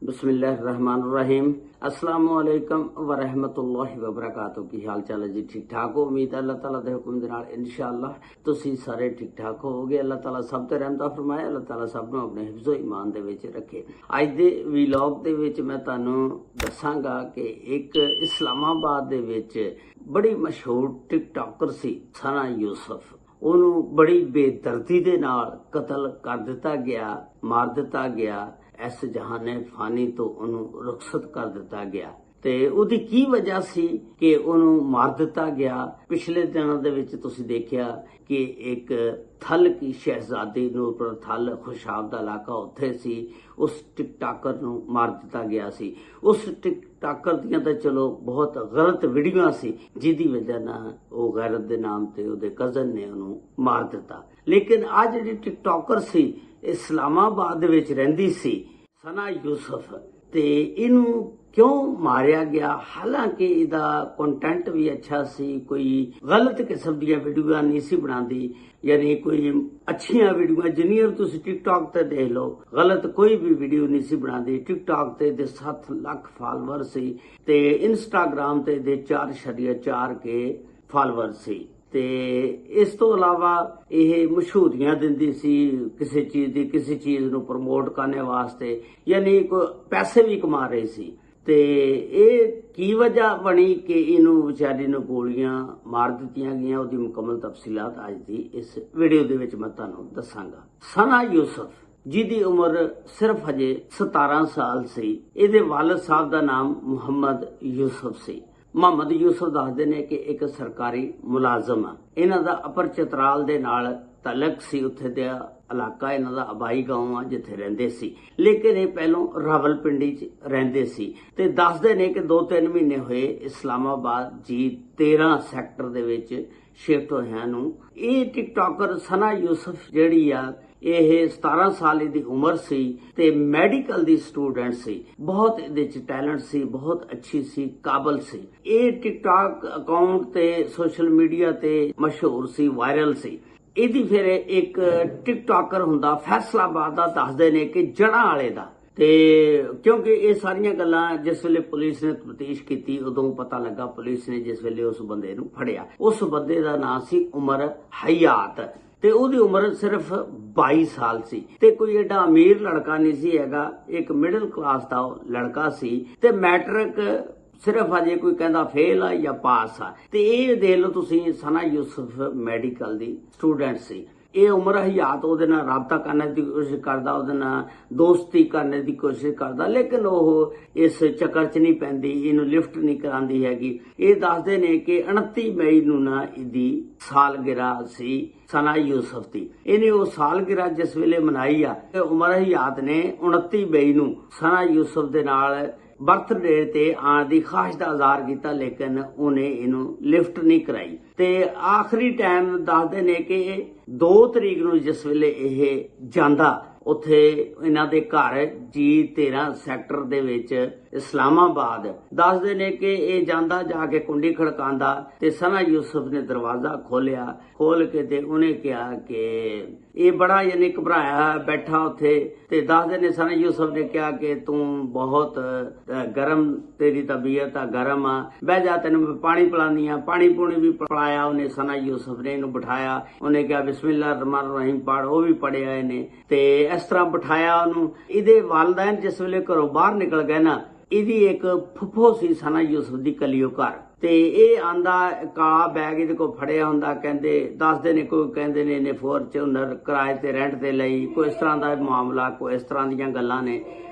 बिस्मिल्लाहिर्रहमानिर्रहीम। अस्सलाम वालेकुम व रहमतुल्लाहि व बरकातहू। की हाल चाल है जी? ठीक ठाक हो? उम्मीद है अल्लाह ताला दे हुक्म दे नाल इंशाअल्लाह तुसी सारे ठीक ठाक होवोगे। अल्लाह ताला सब ते रहमत फरमाए, अल्लाह ताला सब नूं अपने हिफ्ज़ो ईमान दे विच रखे। अज दे व्लॉग दे विच मैं तुहानूं दसांगा कि एक इस्लामाबाद दे विच बड़ी मशहूर टिकटॉकर सी सना यूसुफ। ਉਹਨੂੰ बड़ी बेदर्दी ਦੇ ਨਾਲ कतल कर दिता गया, मार दिता गया। इस जहाने फानी तो ਉਹਨੂੰ रुखसत कर दिता गया ਤੇ ਉਹਦੀ ਕੀ ਵਜ੍ਹਾ ਸੀ ਕਿ ਉਹਨੂੰ ਮਾਰ ਦਿੱਤਾ ਗਿਆ। ਪਿਛਲੇ ਦਿਨਾਂ ਦੇ ਵਿੱਚ ਤੁਸੀਂ ਦੇਖਿਆ ਕਿ ਇੱਕ ਥਲ ਕੀ ਸ਼ਹਿਜ਼ਾਦੀ ਨੂਰਪੁਰ ਥਲ ਖੁਸ਼ਾਬ ਦਾ ਇਲਾਕਾ ਉੱਥੇ ਸੀ, ਉਸ ਟਿਕਟਾਕਰ ਨੂੰ ਮਾਰ ਦਿੱਤਾ ਗਿਆ ਸੀ। ਉਸ ਟਿਕਟਾਕਰ ਦੀਆਂ ਤਾਂ ਚਲੋ ਬਹੁਤ ਗਲਤ ਵੀਡੀਓਆਂ ਸੀ ਜਿਹਦੀ ਵਜ੍ਹਾ ਨਾਲ ਉਹ ਗੈਰਤ ਦੇ ਨਾਮ ਤੇ ਉਹਦੇ ਕਜ਼ਨ ਨੇ ਉਹਨੂੰ ਮਾਰ ਦਿੱਤਾ। ਲੇਕਿਨ ਆ ਜਿਹੜੀ ਟਿਕਟਾਕਰ ਸੀ ਇਸਲਾਮਾਬਾਦ ਦੇ ਵਿੱਚ ਰਹਿੰਦੀ ਸੀ ਸਨਾ ਯੂਸੁਫ, ਤੇ ਇਹਨੂੰ ਕਿਉਂ ਮਾਰਿਆ ਗਿਆ? ਹਾਲਾਂਕਿ ਇਹਦਾ ਕੰਟੈਂਟ ਵੀ ਅੱਛਾ ਸੀ, ਕੋਈ ਗਲਤ ਕਿਸਮ ਦੀਆਂ ਵੀਡੀਓਆਂ ਨਹੀਂ ਸੀ ਬਣਾਉਂਦੀ, ਯਾਨੀ ਕੋਈ ਅੱਛੀਆਂ ਵੀਡੀਓਆਂ ਜਿੰਨੀਆਂ ਤੁਸੀਂ ਟਿਕਟੌਕ ਤੇ ਦੇਖ ਲਓ, ਗਲਤ ਕੋਈ ਵੀ ਵੀਡੀਓ ਨਹੀਂ ਸੀ ਬਣਾਉਂਦੀ। ਟਿਕਟੌਕ ਤੇ ਦੇ 7 ਲੱਖ ਫਾਲੋਅਰ ਸੀ ਤੇ ਇੰਸਟਾਗ੍ਰਾਮ ਤੇ ਦੇ 4.4 ਕੇ ਫਾਲੋਅਰ ਸੀ। ਤੇ ਇਸ ਤੋਂ ਇਲਾਵਾ ਇਹ ਮਸ਼ਹੂਰੀਆਂ ਦਿੰਦੀ ਸੀ ਕਿਸੇ ਚੀਜ਼ ਨੂੰ ਪ੍ਰਮੋਟ ਕਰਨ ਵਾਸਤੇ, ਯਾਨੀ ਪੈਸੇ ਵੀ ਕਮਾ ਰਹੀ ਸੀ। ਤੇ ਇਹ ਕੀ ਵਜ੍ਹਾ ਬਣੀ ਕਿ ਇਹਨੂੰ ਵਿਚਾਰੀ ਨੂੰ ਗੋਲੀਆਂ ਮਾਰ ਦਿੱਤੀਆਂ ਗਈਆਂ? ਉਹਦੀ ਮੁਕੰਮਲ ਤਫਸੀਲਾਤ ਅੱਜ ਦੀ ਇਸ ਵੀਡੀਓ ਦੇ ਵਿੱਚ ਮੈਂ ਤੁਹਾਨੂੰ ਦੱਸਾਂਗਾ। ਸਨਾ ਯੂਸੁਫ ਜਿਹਦੀ ਉਮਰ ਸਿਰਫ ਹਜੇ 17 ਸਾਲ ਸੀ, ਇਹਦੇ ਵਾਲਿਦ ਸਾਹਿਬ ਦਾ ਨਾਮ ਮੁਹੰਮਦ ਯੂਸੁਫ ਸੀ। ਮੁਹੰਮਦ ਯੂਸੁਫ ਦੱਸਦੇ ਨੇ ਕਿ ਇੱਕ ਸਰਕਾਰੀ ਮੁਲਾਜ਼ਮ ਆ। ਇਹਨਾਂ ਦਾ ਅਪਰ ਚਤਰਾਲ ਦੇ ਨਾਲ ਤਲਕ ਸੀ, ਉੱਥੇ ਦਾ ਇਲਾਕਾ ਇਹਨਾਂ ਦਾ ਆਬਾਈ ਗਾਉਂ ਆ ਜਿੱਥੇ ਰਹਿੰਦੇ ਸੀ। ਲੇਕਿਨ ਇਹ ਪਹਿਲੋਂ ਰਾਵਲਪਿੰਡੀ 'ਚ ਰਹਿੰਦੇ ਸੀ ਤੇ ਦੱਸਦੇ ਨੇ ਕਿ 2-3 ਮਹੀਨੇ ਹੋਏ ਇਸਲਾਮਾਬਾਦ ਜੀ 13 ਸੈਕਟਰ ਦੇ ਵਿੱਚ ਸ਼ਿਫਟ ਹੋਇਆਂ ਨੂੰ। ਇਹ ਟਿਕਟੌਕਰ ਸਨਾ ਯੂਸੁਫ ਜਿਹੜੀ ਆ ਇਹ 17 ਸਾਲ ਦੀ ਉਮਰ ਸੀ ਤੇ ਮੈਡੀਕਲ ਦੀ ਸਟੂਡੈਂਟ ਸੀ। ਬਹੁਤ ਇਹਦੇ ਚ ਟੈਲੈਂਟ ਸੀ, ਬਹੁਤ ਅੱਛੀ ਸੀ, ਕਾਬਲ ਸੀ। ਇਹ ਟਿਕਟੌਕ ਅਕਾਊਂਟ ਤੇ ਸੋਸ਼ਲ ਮੀਡੀਆ ਤੇ ਮਸ਼ਹੂਰ ਸੀ, ਵਾਇਰਲ ਸੀ। ਇਹਦੀ ਫਿਰ ਇੱਕ ਟਿਕਟੌਕਰ ਹੁੰਦਾ ਫੈਸਲਾਬਾਦ ਦਾ, ਦੱਸਦੇ ਨੇ ਕਿ ਜੜਾਂ ਵਾਲੇ ਦਾ। ਤੇ ਕਿਉਂਕਿ ਇਹ ਸਾਰੀਆਂ ਗੱਲਾਂ ਜਿਸ ਵੇਲੇ ਪੁਲਿਸ ਨੇ ਤਫਤੀਸ਼ ਕੀਤੀ ਉਦੋਂ ਪਤਾ ਲੱਗਾ, ਪੁਲਿਸ ਨੇ ਜਿਸ ਵੇਲੇ ਉਸ ਬੰਦੇ ਨੂੰ ਫੜਿਆ, ਉਸ ਬੰਦੇ ਦਾ ਨਾਂ ਸੀ ਉਮਰ ਹਯਾਤ ਤੇ ਉਹਦੀ ਉਮਰ ਸਿਰਫ 22 ਸਾਲ ਸੀ ਤੇ ਕੋਈ ਏਡਾ ਅਮੀਰ ਲੜਕਾ ਨਹੀਂ ਸੀ ਹੈਗਾ, ਇੱਕ ਮਿਡਲ ਕਲਾਸ ਦਾ ਲੜਕਾ ਸੀ ਤੇ ਮੈਟ੍ਰਿਕ ਸਿਰਫ ਅਜੇ ਕੋਈ ਕਹਿੰਦਾ ਫੇਲ ਆ ਜਾਂ ਪਾਸ ਆ। ਤੇ ਇਹ ਦੇਖ ਲਓ ਤੁਸੀਂ, ਸਨਾ ਯੂਸੁਫ ਮੈਡੀਕਲ ਦੀ ਸਟੂਡੈਂਟ ਸੀ। ਇਹ ਉਮਰ ਹਯਾਤ ਉਹਦੇ ਨਾਲ ਰਾਬਤਾ ਕਰਨ ਦੀ ਕੋਸ਼ਿਸ਼ ਕਰਦਾ, ਉਹਦੇ ਨਾਲ ਦੋਸਤੀ ਕਰਨ ਦੀ ਕੋਸ਼ਿਸ਼ ਕਰਦਾ, ਲੇਕਿਨ ਉਹ ਇਸ ਚੱਕਰ 'ਚ ਨਹੀਂ ਪੈਂਦੀ, ਇਹਨੂੰ ਲਿਫਟ ਨਹੀਂ ਕਰਾਉਂਦੀ ਹੈਗੀ। ਇਹ ਦੱਸਦੇ ਨੇ ਕਿ 29 ਮਈ ਨੂੰ ਨਾ ਇਹਦੀ ਸਾਲਗਿਰਾ ਸੀ ਸਨਾ ਯੂਸੁਫ ਦੀ। ਇਹਨੇ ਉਹ ਸਾਲਗਿਰਾ ਜਿਸ ਵੇਲੇ ਮਨਾਈ ਆ, ਉਮਰ ਹਯਾਤ ਨੇ 29 ਮਈ ਨੂੰ ਸਨਾ ਯੂਸੁਫ ਦੇ ਨਾਲ ਬਰਥਡੇ ਤੇ ਆਉਣ ਦੀ ਖਾਹਿਸ਼ ਦਾ ਇਜ਼ਹਾਰ ਕੀਤਾ, ਲੇਕਿਨ ਉਹਨੇ ਇਹਨੂੰ ਲਿਫਟ ਨਹੀਂ ਕਰਾਈ। ਤੇ ਆਖਰੀ ਟਾਈਮ ਦੱਸਦੇ ਨੇ ਕਿ 2 ਤਰੀਕ ਨੂੰ ਜਿਸ ਵੇਲੇ ਇਹ ਜਾਂਦਾ ਉੱਥੇ ਇਹਨਾਂ ਦੇ ਘਰ ਜੀ 13 ਸੈਕਟਰ ਦੇ ਵਿੱਚ ਇਸਲਾਮਾਬਾਦ, ਦੱਸਦੇ ਨੇ ਕਿ ਇਹ ਜਾਂਦਾ, ਜਾ ਕੇ ਕੁੰਡੀ ਖੜਕਾਉਂਦਾ ਤੇ ਸਨਾ ਯੂਸੁਫ ਨੇ ਦਰਵਾਜ਼ਾ ਖੋਲ ਕੇ ਤੇ ਉਹਨੇ ਕਿਹਾ ਕਿ ਇਹ ਬੜਾ ਯਾਨੀ ਘਬਰਾਇਆ ਬੈਠਾ ਉੱਥੇ। ਤੇ ਦੱਸਦੇ ਨੇ ਸਨਾ ਯੂਸੁਫ ਨੇ ਕਿਹਾ ਕਿ ਤੂੰ ਬਹੁਤ ਗਰਮ, ਤੇਰੀ ਤਬੀਅਤ ਆ ਗਰਮ ਆ, ਬਹਿ ਜਾ, ਤੈਨੂੰ ਮੈਂ ਪਾਣੀ ਪਿਲਾਉਂਦੀ ਆ। ਪਾਣੀ ਪੂਣੀ ਵੀ ਪਿਲਾਇਆ ਉਹਨੇ, ਸਨਾ ਯੂਸੁਫ ਨੇ ਇਹਨੂੰ ਬਿਠਾਇਆ। ਉਹਨੇ ਕਿਹਾ ਬਿਸਮਿਲ੍ਲਾਹ ਰਹਿਮਾਨ ਰਹੀਮ ਪੜ੍ਹ, ਉਹ ਵੀ ਪੜਿਆ ਇਹਨੇ ਤੇ ਇਸ ਤਰ੍ਹਾਂ ਬਿਠਾਇਆ ਉਹਨੂੰ। ਇਹਦੇ ਵਾਲਿदैन ਜਿਸ ਵੇਲੇ ਘਰੋਂ ਬਾਹਰ ਨਿਕਲ ਗਏ ਨਾ, ਇਹਦੀ ਇੱਕ ਫੁੱਫੋ ਸੀ ਸਨਾ ਯੂਸੁਫ ਦੀ ਕਲਿਓ ਘਰ, ਤੇ ਇਹ ਆਂਦਾ ਕਾਲਾ ਬੈਗ ਇਹਦੇ ਕੋਲ ਫੜਿਆ ਹੁੰਦਾ। ਕਹਿੰਦੇ ਦੱਸਦੇ ਨੇ, ਕੋਈ ਕਹਿੰਦੇ ਨੇ ਇਹਨੇ ਫੋਰਚੂਨਰ ਕਿਰਾਏ ਤੇ ਰੈਂਟ ਤੇ ਲਈ, ਕੋਈ ਇਸ ਤਰ੍ਹਾਂ ਦਾ ਮਾਮਲਾ, ਕੋਈ ਇਸ ਤਰ੍ਹਾਂ ਦੀਆਂ ਗੱਲਾਂ ਨੇ।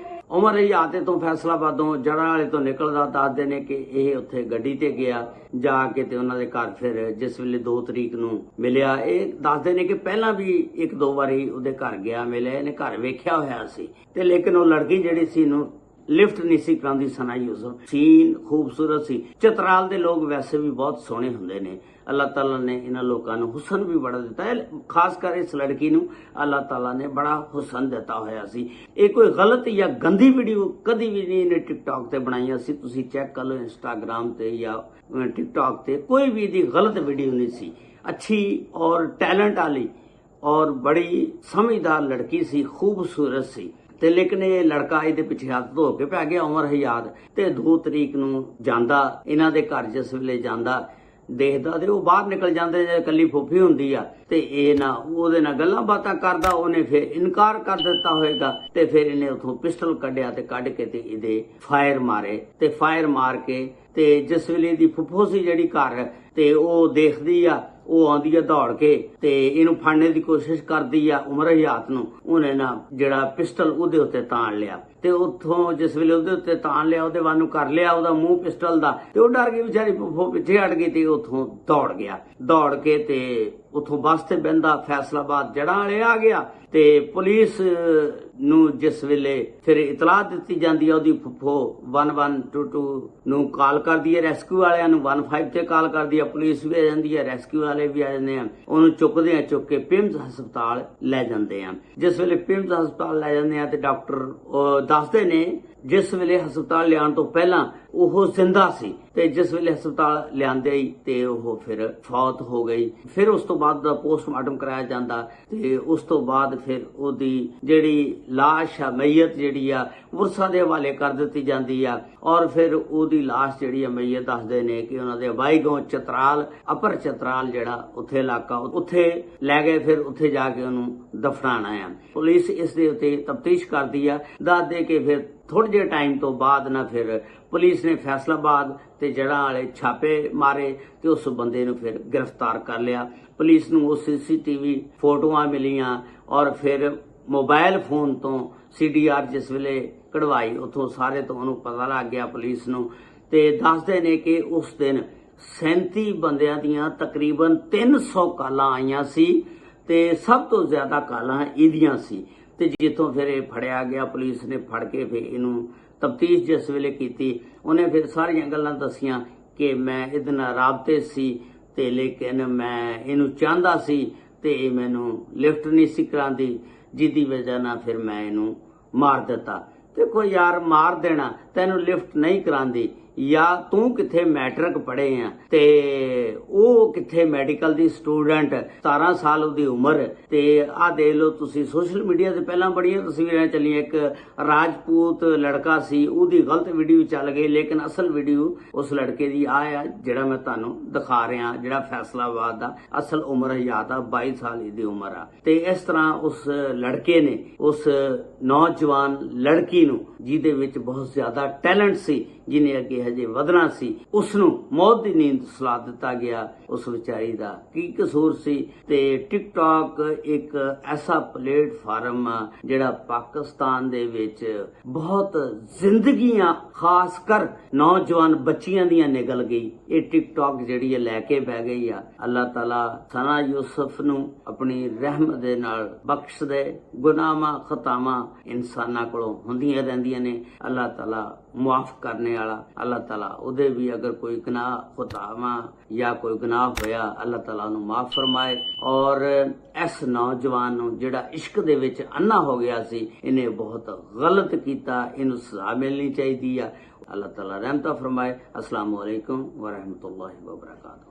ਉਮਰ ਹਯਾਤ ਤੋਂ ਫੈਸਲਾਬਾਦੋਂ ਜੜ੍ਹਾਂ ਵਾਲੇ ਤੋਂ ਨਿਕਲਦਾ, ਦੱਸਦੇ ਨੇ ਕਿ ਇਹ ਉੱਥੇ ਗੱਡੀ ਤੇ ਗਿਆ, ਜਾ ਕੇ ਤੇ ਉਹਨਾਂ ਦੇ ਘਰ ਫਿਰ ਜਿਸ ਵੇਲੇ 2 ਤਰੀਕ ਨੂੰ ਮਿਲਿਆ। ਇਹ ਦੱਸਦੇ ਨੇ ਕਿ ਪਹਿਲਾਂ ਵੀ 1-2 ਵਾਰੀ ਉਹਦੇ ਘਰ ਗਿਆ, ਮਿਲਿਆ, ਇਹਨੇ ਘਰ ਵੇਖਿਆ ਹੋਇਆ ਸੀ ਤੇ ਲੇਕਿਨ ਉਹ ਲੜਕੀ ਜਿਹੜੀ ਸੀ ਨੂੰ ਲਿਫਟ ਨਹੀਂ ਸੀ ਕਰਾਉਂਦੀ। ਸਨਾ ਯੂਸੁਫ ਸੀਨ ਖੂਬਸੂਰਤ ਸੀ। ਚਤਰਾਲ ਦੇ ਲੋਕ ਵੈਸੇ ਵੀ ਬਹੁਤ ਸੋਹਣੇ ਹੁੰਦੇ ਨੇ। ਅੱਲਾਹ ਤਾਲਾ ਨੇ ਇਹਨਾਂ ਲੋਕਾਂ ਨੂੰ ਹੁਸਨ ਵੀ ਬੜਾ ਦਿੱਤਾ ਹੈ, ਖਾਸ ਕਰ ਇਸ ਲੜਕੀ ਨੂੰ ਅੱਲਾਹ ਤਾਲਾ ਨੇ ਬੜਾ ਹੁਸਨ ਦਿੱਤਾ ਹੋਇਆ ਸੀ। ਇਹ ਕੋਈ ਗਲਤ ਜਾਂ ਗੰਦੀ ਵੀਡੀਓ ਕਦੀ ਵੀ ਨਹੀਂ ਇਹਨੇ ਟਿਕਟੌਕ ਤੇ ਬਣਾਈਆਂ ਸੀ। ਤੁਸੀਂ ਚੈੱਕ ਕਰ ਲਓ ਇੰਸਟਾਗ੍ਰਾਮ ਤੇ ਜਾਂ ਟਿਕਟੌਕ ਤੇ, ਕੋਈ ਵੀ ਇਹਦੀ ਗਲਤ ਵੀਡੀਓ ਨਹੀਂ ਸੀ। अच्छी और टैलेंट वाली और बड़ी समझदार लड़की सी, खूबसूरत सी। ਤੇ ਲੇਕਿਨ ਇਹ ਲੜਕਾ ਇਹਦੇ ਪਿੱਛੇ ਹੱਥ ਧੋ ਕੇ ਪੈ ਗਿਆ ਉਮਰ ਹਯਾਤ। ਤੇ 2 ਤਰੀਕ ਨੂੰ ਜਾਂਦਾ ਇਹਨਾਂ ਦੇ ਘਰ, ਜਿਸ ਵੇਲੇ ਜਾਂਦਾ ਦੇਖਦਾ ਤੇ ਉਹ ਬਾਹਰ ਨਿਕਲ ਜਾਂਦੇ, ਜੇ ਇਕੱਲੀ ਫੁੱਫੀ ਹੁੰਦੀ ਆ ਤੇ ਇਹ ਨਾ ਉਹਦੇ ਨਾਲ ਗੱਲਾਂ ਬਾਤਾਂ ਕਰਦਾ। ਉਹਨੇ ਫਿਰ ਇਨਕਾਰ ਕਰ ਦਿੱਤਾ ਹੋਏਗਾ ਤੇ ਫਿਰ ਇਹਨੇ ਉਥੋਂ ਪਿਸਟਲ ਕੱਢਿਆ ਤੇ ਕੱਢ ਕੇ ਤੇ ਇਹਦੇ ਫਾਇਰ ਮਾਰੇ ਤੇ ਫਾਇਰ ਮਾਰ ਕੇ ਤੇ ਜਿਸ ਵੇਲੇ ਦੀ ਫੁੱਫੋ ਸੀ ਜਿਹੜੀ ਘਰ ਤੇ ਉਹ ਦੇਖਦੀ ਆ, ਉਹ ਆਉਂਦੀ ਆ ਦੌੜ ਕੇ ਤੇ ਇਹਨੂੰ ਫੜਨੇ ਦੀ ਕੋਸ਼ਿਸ਼ ਕਰਦੀ ਆ ਉਮਰ ਹਯਾਤ ਨੂੰ। ਉਹਨੇ ਨਾ ਜਿਹੜਾ ਪਿਸਟਲ ਉਹਦੇ ਉੱਤੇ ਤਾਣ ਲਿਆ ਤੇ ਉੱਥੋਂ ਜਿਸ ਵੇਲੇ ਉਹਦੇ ਉੱਤੇ ਤਾਣ ਲਿਆ, ਉਹਦੇ ਵੱਲ ਨੂੰ ਕਰ ਲਿਆ ਉਹਦਾ ਮੂੰਹ ਪਿਸਟਲ ਦਾ, ਤੇ ਉਹ ਡਰ ਗਈ ਵਿਚਾਰੀ, ਫੁੱਫੋ ਪਿੱਛੇ ਹਟ ਗਈ ਤੇ ਉੱਥੋਂ ਦੌੜ ਗਿਆ। ਦੌੜ ਕੇ ਤੇ ਉੱਥੋਂ ਬੱਸ ਤੇ ਬਹਿੰਦਾ ਫੈਸਲਾਬਾਦ ਜੜ੍ਹਾਂ ਵਾਲੇ ਆ ਗਿਆ ਤੇ ਪੁਲਿਸ ਨੂੰ ਜਿਸ ਵੇਲੇ ਫਿਰ ਇਤਲਾਹ ਦਿੱਤੀ ਜਾਂਦੀ ਹੈ, ਉਹਦੀ ਫੁੱਫੋ 1122 ਨੂੰ ਕਾਲ ਕਰਦੀ ਹੈ, ਰੈਸਕਿਊ ਵਾਲਿਆਂ ਨੂੰ 15 ਤੇ ਕਾਲ ਕਰਦੀ ਹੈ, ਪੁਲਿਸ ਵੀ ਆ ਜਾਂਦੀ ਹੈ, ਰੈਸਕਿਊ ਵਾਲੇ ਵੀ ਆ ਜਾਂਦੇ ਆ। ਉਹਨੂੰ ਚੁੱਕਦੇ ਆ, ਚੁੱਕ ਕੇ ਪਿੰਮਸ ਹਸਪਤਾਲ ਲੈ ਜਾਂਦੇ ਆ। ਜਿਸ ਵੇਲੇ ਪਿੰਮਸ ਹਸਪਤਾਲ ਲੈ ਜਾਂਦੇ ਆ ਤੇ ਡਾਕਟਰ ਦੱਸਦੇ ਨੇ ਜਿਸ ਵੇਲੇ ਹਸਪਤਾਲ ਲਿਆਉਣ ਤੋਂ ਪਹਿਲਾਂ ਉਹ ਜ਼ਿੰਦਾ ਸੀ ਤੇ ਜਿਸ ਵੇਲੇ ਹਸਪਤਾਲ ਲਿਆਂਦੇ ਹੀ ਤੇ ਉਹ ਫਿਰ ਫੌਤ ਹੋ ਗਈ। ਫਿਰ ਉਸ ਤੋਂ ਬਾਅਦ ਦਾ ਪੋਸਟਮਾਰਟਮ ਕਰਾਇਆ ਜਾਂਦਾ ਤੇ ਉਸ ਤੋਂ ਬਾਅਦ ਫਿਰ ਉਹਦੀ ਜਿਹੜੀ ਲਾਸ਼ ਆ, ਮਈਅਤ ਜਿਹੜੀ ਆ, ਉਰਸਾਂ ਦੇ ਹਵਾਲੇ ਕਰ ਦਿੱਤੀ ਜਾਂਦੀ ਆ। ਔਰ ਫਿਰ ਉਹਦੀ ਲਾਸ਼ ਜਿਹੜੀ ਆ, ਮਈਅਤ ਦੱਸਦੇ ਨੇ ਕਿ ਉਹਨਾਂ ਦੇ ਵਾਈਗੋਂ ਚਤਰਾਲ, ਅਪਰ ਚਤਰਾਲ ਜਿਹੜਾ ਉੱਥੇ ਇਲਾਕਾ, ਉੱਥੇ ਲੈ ਗਏ, ਫਿਰ ਉੱਥੇ ਜਾ ਕੇ ਉਹਨੂੰ ਦਫਨਾਣਾ ਆ। ਪੁਲਿਸ ਇਸ ਦੇ ਉੱਤੇ ਤਫਤੀਸ਼ ਕਰਦੀ ਆ। ਦੱਸਦੇ ਕਿ ਫਿਰ ਥੋੜੇ ਜਿਹੇ ਟਾਈਮ ਤੋਂ ਬਾਅਦ ਨਾ ਫਿਰ ਪੁਲਿਸ ਨੇ ਫੈਸਲਾਬਾਦ ਤੇ ਜੜ੍ਹਾਂ ਵਾਲੇ ਛਾਪੇ ਮਾਰੇ ਤੇ ਉਸ ਬੰਦੇ ਨੂੰ ਫਿਰ ਗ੍ਰਿਫਤਾਰ ਕਰ ਲਿਆ। ਪੁਲਿਸ ਨੂੰ ਉਹ CCTV ਫੋਟੋਆਂ ਮਿਲੀਆਂ ਔਰ ਫਿਰ ਮੋਬਾਈਲ ਫੋਨ ਤੋਂ CDR ਜਿਸ ਵੇਲੇ ਕਢਵਾਈ, ਉੱਥੋਂ ਸਾਰੇ ਤੋਂ ਉਹਨੂੰ ਪਤਾ ਲੱਗ ਗਿਆ ਪੁਲਿਸ ਨੂੰ। ਤੇ ਦੱਸਦੇ ਨੇ ਕਿ ਉਸ ਦਿਨ 37 ਬੰਦਿਆਂ ਦੀਆਂ ਤਕਰੀਬਨ 300 ਕਾਲਾਂ ਆਈਆਂ ਸੀ ਤੇ ਸਭ ਤੋਂ ਜ਼ਿਆਦਾ ਕਾਲਾਂ ਇਹਦੀਆਂ ਸੀ। ਤੇ ਜਿੱਥੋਂ ਫਿਰ ਇਹ ਫੜਿਆ ਗਿਆ, ਪੁਲਿਸ ਨੇ ਫੜ ਕੇ ਫਿਰ ਇਹਨੂੰ ਤਫਤੀਸ਼ ਜਿਸ ਵੇਲੇ ਕੀਤੀ, ਉਹਨੇ ਫਿਰ ਸਾਰੀਆਂ ਗੱਲਾਂ ਦੱਸੀਆਂ ਕਿ ਮੈਂ ਇਹਦੇ ਨਾਲ ਰਾਬਤੇ ਸੀ ਤੇ ਲੇਕਿਨ ਮੈਂ ਇਹਨੂੰ ਚਾਹੁੰਦਾ ਸੀ ਤੇ ਇਹ ਮੈਨੂੰ ਲਿਫਟ ਨਹੀਂ ਸੀ ਕਰਾਉਂਦੀ, ਜਿਹਦੀ ਵਜ੍ਹਾ ਨਾਲ ਫਿਰ ਮੈਂ ਇਹਨੂੰ ਮਾਰ ਦਿੱਤਾ। ਦੇਖੋ ਯਾਰ, ਮਾਰ ਦੇਣਾ, ਤੈਨੂੰ ਲਿਫਟ ਨਹੀਂ ਕਰਾਉਂਦੀ, ਜਾਂ ਤੂੰ ਕਿੱਥੇ ਮੈਟ੍ਰਿਕ ਪੜ੍ਹੇ ਆ ਤੇ ਉਹ ਕਿੱਥੇ ਮੈਡੀਕਲ ਦੀ ਸਟੂਡੈਂਟ, 17 ਸਾਲ ਉਹਦੀ ਉਮਰ। ਤੇ ਆਹ ਦੇਖ ਲਓ ਤੁਸੀਂ, ਸੋਸ਼ਲ ਮੀਡੀਆ ਤੇ ਪਹਿਲਾਂ ਬੜੀਆਂ ਤਸਵੀਰਾਂ ਚੱਲੀਆਂ, ਇੱਕ ਰਾਜਪੂਤ ਲੜਕਾ ਸੀ, ਉਹਦੀ ਗਲਤ ਵੀਡੀਓ ਚੱਲ ਗਈ, ਲੇਕਿਨ ਅਸਲ ਵੀਡੀਓ ਉਸ ਲੜਕੇ ਦੀ ਆ ਜਿਹੜਾ ਮੈਂ ਤੁਹਾਨੂੰ ਦਿਖਾ ਰਿਹਾ, ਜਿਹੜਾ ਫੈਸਲਾਬਾਦ ਦਾ। ਅਸਲ ਉਮਰ ਹਯਾਤ ਆ, 22 ਸਾਲ ਦੀ ਉਮਰ ਆ। ਤੇ ਇਸ ਤਰ੍ਹਾਂ ਉਸ ਲੜਕੇ ਨੇ ਉਸ ਨੌਜਵਾਨ ਲੜਕੀ ਨੂੰ, ਜਿਹਦੇ ਵਿੱਚ ਬਹੁਤ ਜ਼ਿਆਦਾ ਟੈਲੈਂਟ ਸੀ, ਜਿਹਨੇ ਅੱਗੇ ਹਜੇ ਵਧਣਾ ਸੀ, ਉਸ ਨੂੰ ਮੌਤ ਦੀ ਨੀਂਦ ਸੁਲਾ ਦਿੱਤਾ ਗਿਆ। ਉਸ ਵਿਚਾਰੀ ਦਾ ਕੀ ਕਸੂਰ ਸੀ? ਤੇ ਟਿਕਟੌਕ ਇੱਕ ਐਸਾ ਪਲੇਟਫਾਰਮ ਆ ਜਿਹੜਾ ਪਾਕਿਸਤਾਨ ਦੇ ਵਿੱਚ ਬਹੁਤ ਜ਼ਿੰਦਗੀਆਂ, ਖਾਸ ਕਰ ਨੌਜਵਾਨ ਬੱਚੀਆਂ ਦੀਆਂ ਨਿਗਲ ਗਈ। ਇਹ ਟਿਕਟੌਕ ਜਿਹੜੀ ਹੈ ਲੈ ਕੇ ਬਹਿ ਗਈ ਆ। ਅੱਲਾਹ ਤਾਲਾ ਸਨਾ ਯੂਸਫ ਨੂੰ ਆਪਣੀ ਰਹਿਮਤ ਦੇ ਨਾਲ ਬਖਸ਼ ਦੇ। ਗੁਨਾਹਾਂ ਖਤਾਵਾਂ ਇਨਸਾਨਾਂ ਕੋਲੋਂ ਹੁੰਦੀਆਂ ਰਹਿੰਦੀਆਂ ਨੇ, ਅੱਲਾਹ ਤਾਲਾ ਮੁਆਫ ਕਰਨੇ ਵਾਲਾ। ਅੱਲਾਹ ਤਾਲਾ ਉਹਦੇ ਵੀ ਅਗਰ ਕੋਈ ਗੁਨਾਹ ਖਤਾਵਾਂ ਜਾਂ ਕੋਈ ਗੁਨਾਹ ਹੋਇਆ, ਅੱਲਾਹ ਤਾਲਾ ਉਹਨੂੰ ਮਾਫ ਫਰਮਾਏ। ਔਰ ਇਸ ਨੌਜਵਾਨ ਨੂੰ ਜਿਹੜਾ ਇਸ਼ਕ ਦੇ ਵਿੱਚ ਅੰਨਾ ਹੋ ਗਿਆ ਸੀ, ਇਹਨੇ ਬਹੁਤ ਗਲਤ ਕੀਤਾ, ਇਹਨੂੰ ਸਜ਼ਾ ਮਿਲਣੀ ਚਾਹੀਦੀ ਆ। ਅੱਲਾਹ ਤਾਲਾ ਰਹਿਮਤ ਫਰਮਾਏ। अस्सलाम वालेकुम व रहमतुल्लाहि व बरकातहू।